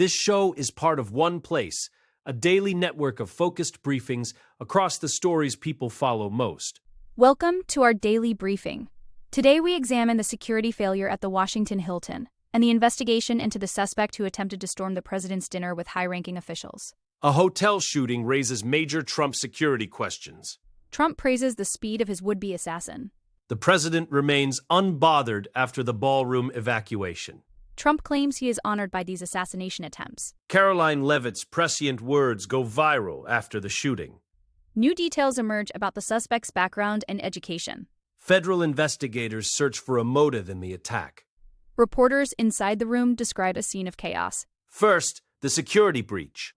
This show is part of OnePlace, a daily network of focused briefings across the stories people follow most. Welcome to our daily briefing. Today we examine the security failure at the Washington Hilton and the investigation into the suspect who attempted to storm the president's dinner with high-ranking officials. A hotel shooting raises major Trump security questions. Trump praises the speed of his would-be assassin. The president remains unbothered after the ballroom evacuation. Trump claims he is honored by these assassination attempts. Caroline Leavitt's prescient words go viral after the shooting. New details emerge about the suspect's background and education. Federal investigators search for a motive in the attack. Reporters inside the room describe a scene of chaos. First, the security breach.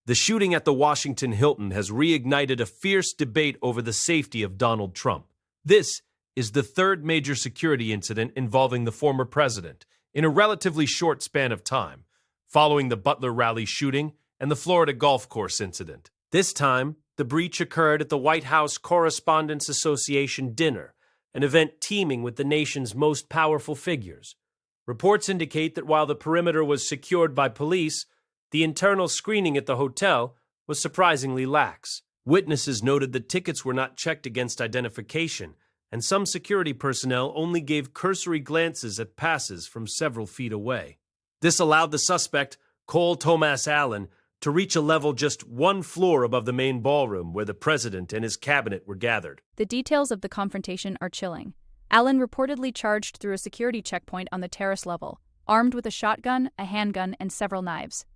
The shooting at the Washington Hilton has reignited a fierce debate over the safety of Donald Trump. This is the third major security incident involving the former president in a relatively short span of time, following the Butler rally shooting and the Florida golf course incident. This time, the breach occurred at the White House Correspondents Association dinner, an event teeming with the nation's most powerful figures. Reports indicate that while the perimeter was secured by police, the internal screening at the hotel was surprisingly lax. Witnesses noted that tickets were not checked against identification, and some security personnel only gave cursory glances at passes from several feet away. This allowed the suspect, Cole Thomas Allen, to reach a level just one floor above the main ballroom where the president and his cabinet were gathered. The details of the confrontation are chilling. Allen reportedly charged through a security checkpoint on the terrace level, armed with a shotgun, a handgun, and several knives.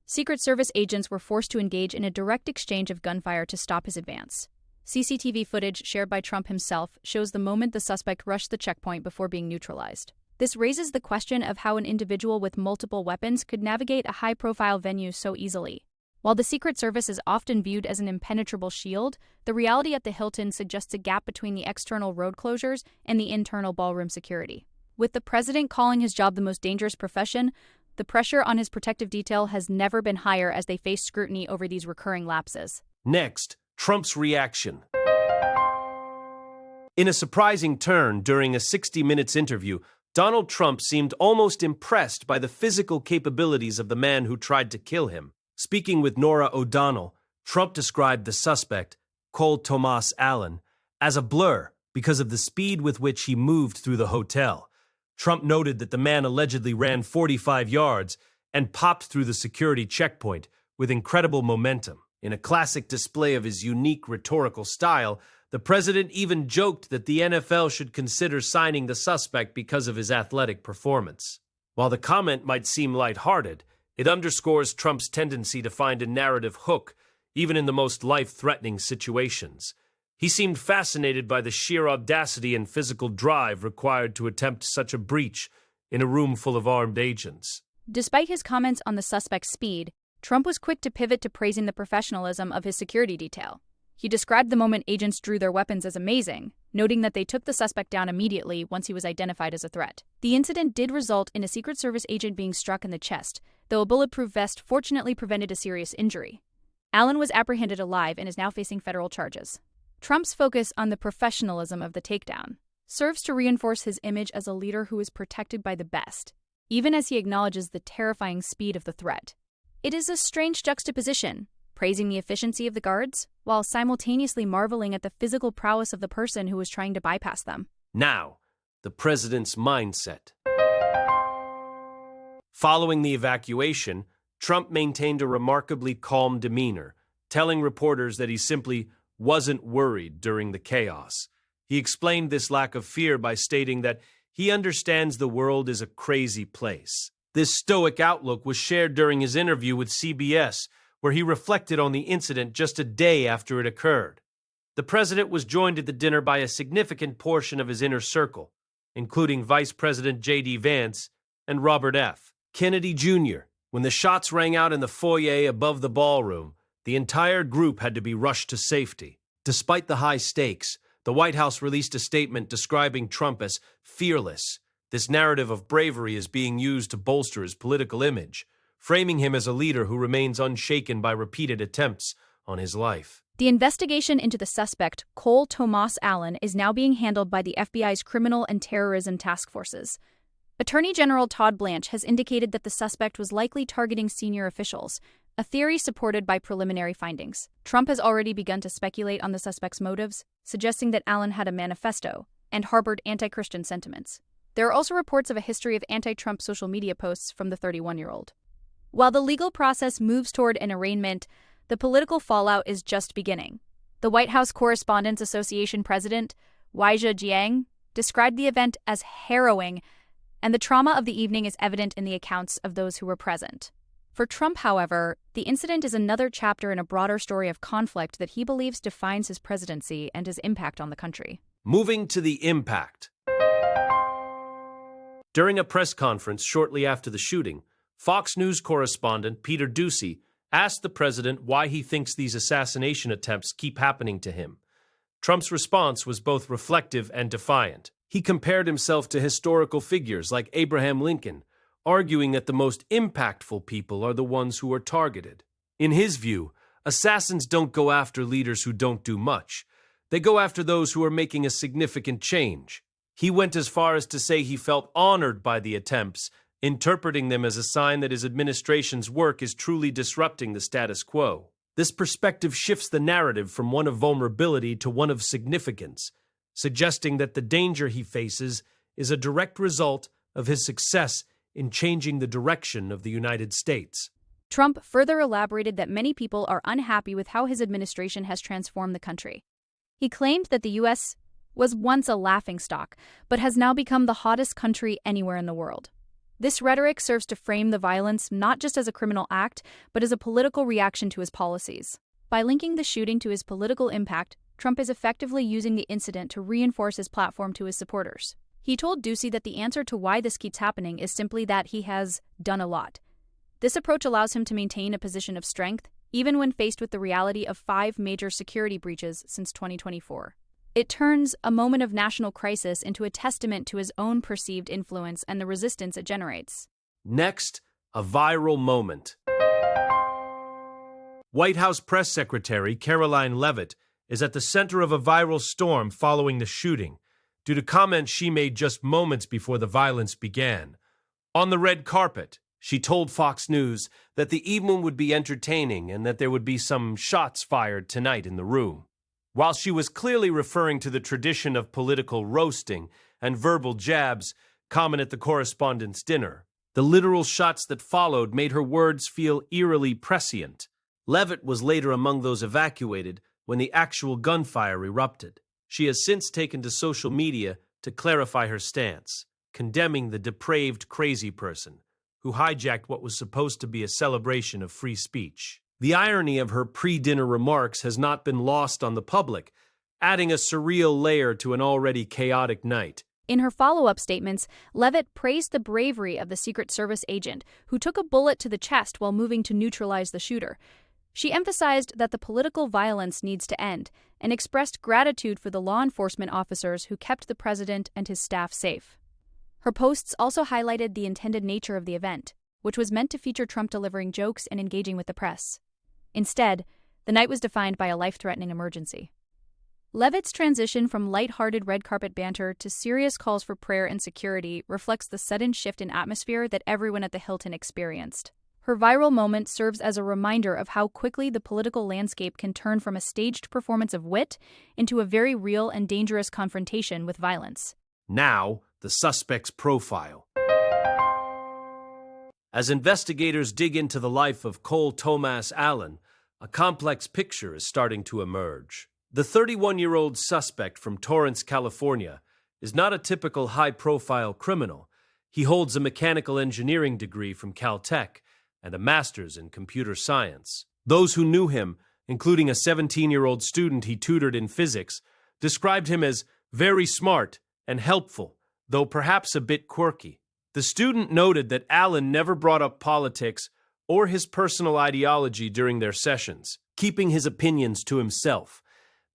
Secret Service agents were forced to engage in a direct exchange of gunfire to stop his advance. CCTV footage shared by Trump himself shows the moment the suspect rushed the checkpoint before being neutralized. This raises the question of how an individual with multiple weapons could navigate a high-profile venue so easily. While the Secret Service is often viewed as an impenetrable shield, the reality at the Hilton suggests a gap between the external road closures and the internal ballroom security. With the president calling his job the most dangerous profession, the pressure on his protective detail has never been higher as they face scrutiny over these recurring lapses. Next, Trump's reaction. In a surprising turn during a 60 Minutes interview, Donald Trump seemed almost impressed by the physical capabilities of the man who tried to kill him. Speaking with Norah O'Donnell, Trump described the suspect, Cole Thomas Allen, as a blur because of the speed with which he moved through the hotel. Trump noted that the man allegedly ran 45 yards and popped through the security checkpoint with incredible momentum. In a classic display of his unique rhetorical style, the president even joked that the NFL should consider signing the suspect because of his athletic performance. While the comment might seem lighthearted, it underscores Trump's tendency to find a narrative hook, even in the most life-threatening situations. He seemed fascinated by the sheer audacity and physical drive required to attempt such a breach in a room full of armed agents. Despite his comments on the suspect's speed, Trump was quick to pivot to praising the professionalism of his security detail. He described the moment agents drew their weapons as amazing, noting that they took the suspect down immediately once he was identified as a threat. The incident did result in a Secret Service agent being struck in the chest, though a bulletproof vest fortunately prevented a serious injury. Allen was apprehended alive and is now facing federal charges. Trump's focus on the professionalism of the takedown serves to reinforce his image as a leader who is protected by the best, even as he acknowledges the terrifying speed of the threat. It is a strange juxtaposition, praising the efficiency of the guards, while simultaneously marveling at the physical prowess of the person who was trying to bypass them. Now, the president's mindset. Following the evacuation, Trump maintained a remarkably calm demeanor, telling reporters that he simply wasn't worried during the chaos. He explained this lack of fear by stating that he understands the world is a crazy place. This stoic outlook was shared during his interview with CBS, where he reflected on the incident just a day after it occurred. The president was joined at the dinner by a significant portion of his inner circle, including Vice President J.D. Vance and Robert F. Kennedy Jr. When the shots rang out in the foyer above the ballroom, the entire group had to be rushed to safety. Despite the high stakes, the White House released a statement describing Trump as fearless. This narrative of bravery is being used to bolster his political image, framing him as a leader who remains unshaken by repeated attempts on his life. The investigation into the suspect, Cole Thomas Allen, is now being handled by the FBI's Criminal and Terrorism Task Forces. Attorney General Todd Blanche has indicated that the suspect was likely targeting senior officials, a theory supported by preliminary findings. Trump has already begun to speculate on the suspect's motives, suggesting that Allen had a manifesto and harbored anti-Christian sentiments. There are also reports of a history of anti-Trump social media posts from the 31-year-old. While the legal process moves toward an arraignment, the political fallout is just beginning. The White House Correspondents Association president, Weijia Jiang, described the event as harrowing, and the trauma of the evening is evident in the accounts of those who were present. For Trump, however, the incident is another chapter in a broader story of conflict that he believes defines his presidency and his impact on the country. Moving to the impact. During a press conference shortly after the shooting, Fox News correspondent Peter Doocy asked the president why he thinks these assassination attempts keep happening to him. Trump's response was both reflective and defiant. He compared himself to historical figures like Abraham Lincoln, arguing that the most impactful people are the ones who are targeted. In his view, assassins don't go after leaders who don't do much. They go after those who are making a significant change. He went as far as to say he felt honored by the attempts, interpreting them as a sign that his administration's work is truly disrupting the status quo. This perspective shifts the narrative from one of vulnerability to one of significance, suggesting that the danger he faces is a direct result of his success in changing the direction of the United States. Trump further elaborated that many people are unhappy with how his administration has transformed the country. He claimed that the U.S. was once a laughingstock, but has now become the hottest country anywhere in the world. This rhetoric serves to frame the violence not just as a criminal act, but as a political reaction to his policies. By linking the shooting to his political impact, Trump is effectively using the incident to reinforce his platform to his supporters. He told Doocy that the answer to why this keeps happening is simply that he has done a lot. This approach allows him to maintain a position of strength, even when faced with the reality of 5 major security breaches since 2024. It turns a moment of national crisis into a testament to his own perceived influence and the resistance it generates. Next, a viral moment. White House Press Secretary Karoline Leavitt is at the center of a viral storm following the shooting, due to comments she made just moments before the violence began. On the red carpet, she told Fox News that the evening would be entertaining and that there would be some shots fired tonight in the room. While she was clearly referring to the tradition of political roasting and verbal jabs common at the correspondents' dinner, the literal shots that followed made her words feel eerily prescient. Leavitt was later among those evacuated when the actual gunfire erupted. She has since taken to social media to clarify her stance, condemning the depraved crazy person who hijacked what was supposed to be a celebration of free speech. The irony of her pre-dinner remarks has not been lost on the public, adding a surreal layer to an already chaotic night. In her follow-up statements, Leavitt praised the bravery of the Secret Service agent who took a bullet to the chest while moving to neutralize the shooter. She emphasized that the political violence needs to end and expressed gratitude for the law enforcement officers who kept the president and his staff safe. Her posts also highlighted the intended nature of the event, which was meant to feature Trump delivering jokes and engaging with the press. Instead, the night was defined by a life-threatening emergency. Leavitt's transition from light-hearted red carpet banter to serious calls for prayer and security reflects the sudden shift in atmosphere that everyone at the Hilton experienced. Her viral moment serves as a reminder of how quickly the political landscape can turn from a staged performance of wit into a very real and dangerous confrontation with violence. Now, the suspect's profile. As investigators dig into the life of Cole Thomas Allen, a complex picture is starting to emerge. The 31-year-old suspect from Torrance, California, is not a typical high-profile criminal. He holds a mechanical engineering degree from Caltech and a master's in computer science. Those who knew him, including a 17-year-old student he tutored in physics, described him as very smart and helpful, though perhaps a bit quirky. The student noted that Allen never brought up politics or his personal ideology during their sessions, keeping his opinions to himself.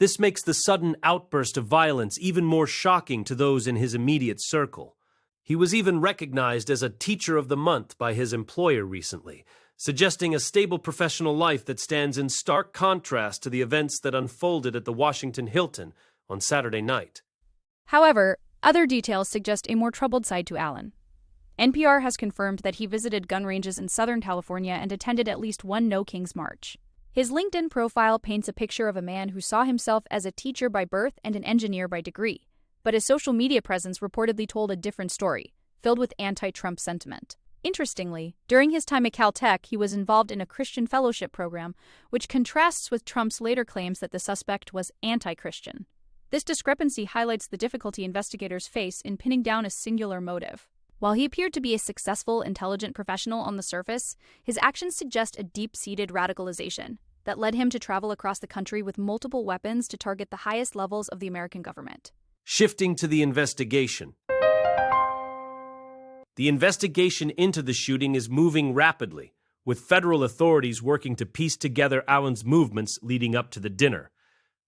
This makes the sudden outburst of violence even more shocking to those in his immediate circle. He was even recognized as a Teacher of the Month by his employer recently, suggesting a stable professional life that stands in stark contrast to the events that unfolded at the Washington Hilton on Saturday night. However, other details suggest a more troubled side to Allen. NPR has confirmed that he visited gun ranges in Southern California and attended at least one No Kings march. His LinkedIn profile paints a picture of a man who saw himself as a teacher by birth and an engineer by degree, but his social media presence reportedly told a different story, filled with anti-Trump sentiment. Interestingly, during his time at Caltech, he was involved in a Christian fellowship program, which contrasts with Trump's later claims that the suspect was anti-Christian. This discrepancy highlights the difficulty investigators face in pinning down a singular motive. While he appeared to be a successful, intelligent professional on the surface, his actions suggest a deep-seated radicalization that led him to travel across the country with multiple weapons to target the highest levels of the American government. Shifting to the investigation. The investigation into the shooting is moving rapidly, with federal authorities working to piece together Allen's movements leading up to the dinner.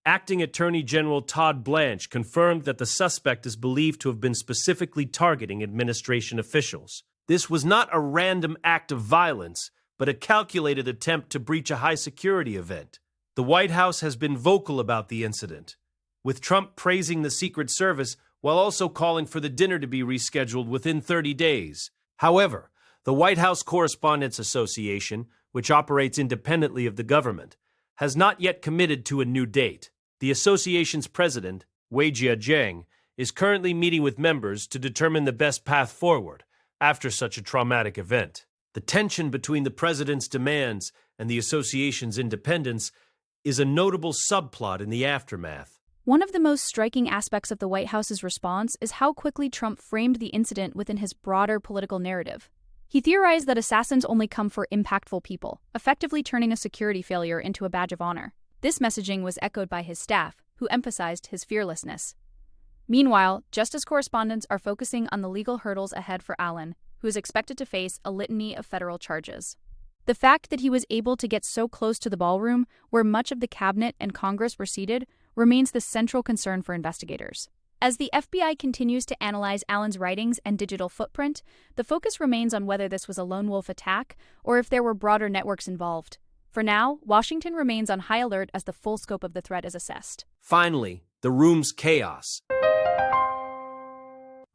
Acting Attorney General Todd Blanche confirmed that the suspect is believed to have been specifically targeting administration officials. This was not a random act of violence, but a calculated attempt to breach a high-security event. The White House has been vocal about the incident, with Trump praising the Secret Service while also calling for the dinner to be rescheduled within 30 days. However, the White House Correspondents Association, which operates independently of the government, has not yet committed to a new date. The association's president, Weijia Jiang, is currently meeting with members to determine the best path forward after such a traumatic event. The tension between the president's demands and the association's independence is a notable subplot in the aftermath. One of the most striking aspects of the White House's response is how quickly Trump framed the incident within his broader political narrative. He theorized that assassins only come for impactful people, effectively turning a security failure into a badge of honor. This messaging was echoed by his staff, who emphasized his fearlessness. Meanwhile, justice correspondents are focusing on the legal hurdles ahead for Allen, who is expected to face a litany of federal charges. The fact that he was able to get so close to the ballroom, where much of the cabinet and Congress were seated, remains the central concern for investigators. As the FBI continues to analyze Allen's writings and digital footprint, the focus remains on whether this was a lone wolf attack or if there were broader networks involved. For now, Washington remains on high alert as the full scope of the threat is assessed. Finally, the room's chaos.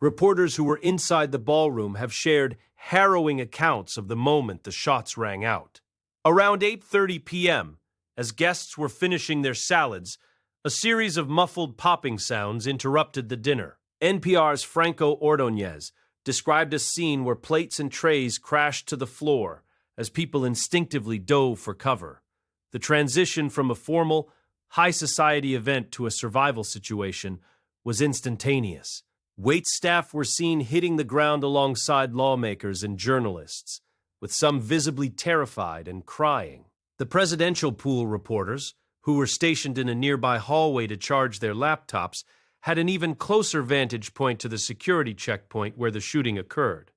Reporters who were inside the ballroom have shared harrowing accounts of the moment the shots rang out. Around 8:30 p.m., as guests were finishing their salads, a series of muffled popping sounds interrupted the dinner. NPR's Franco Ordonez described a scene where plates and trays crashed to the floor as people instinctively dove for cover. The transition from a formal, high society event to a survival situation was instantaneous. Waitstaff were seen hitting the ground alongside lawmakers and journalists, with some visibly terrified and crying. The presidential pool reporters, who were stationed in a nearby hallway to charge their laptops, had an even closer vantage point to the security checkpoint where the shooting occurred.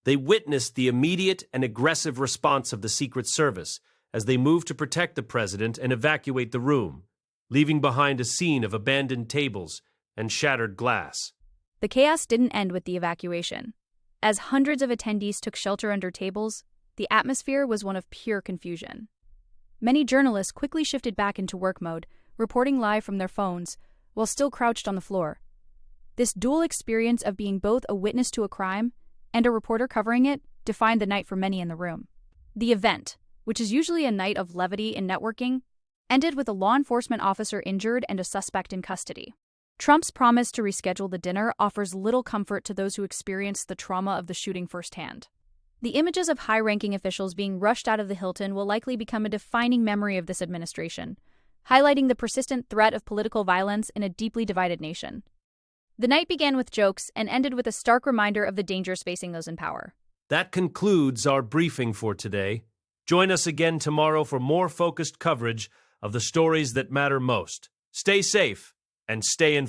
They witnessed the immediate and aggressive response of the Secret Service as they moved to protect the president and evacuate the room, leaving behind a scene of abandoned tables and shattered glass. The chaos didn't end with the evacuation. As hundreds of attendees took shelter under tables, the atmosphere was one of pure confusion. Many journalists quickly shifted back into work mode, reporting live from their phones, while still crouched on the floor. This dual experience of being both a witness to a crime and a reporter covering it defined the night for many in the room. The event, which is usually a night of levity and networking, ended with a law enforcement officer injured and a suspect in custody. Trump's promise to reschedule the dinner offers little comfort to those who experienced the trauma of the shooting firsthand. The images of high-ranking officials being rushed out of the Hilton will likely become a defining memory of this administration, highlighting the persistent threat of political violence in a deeply divided nation. The night began with jokes and ended with a stark reminder of the dangers facing those in power. That concludes our briefing for today. Join us again tomorrow for more focused coverage of the stories that matter most. Stay safe and stay informed.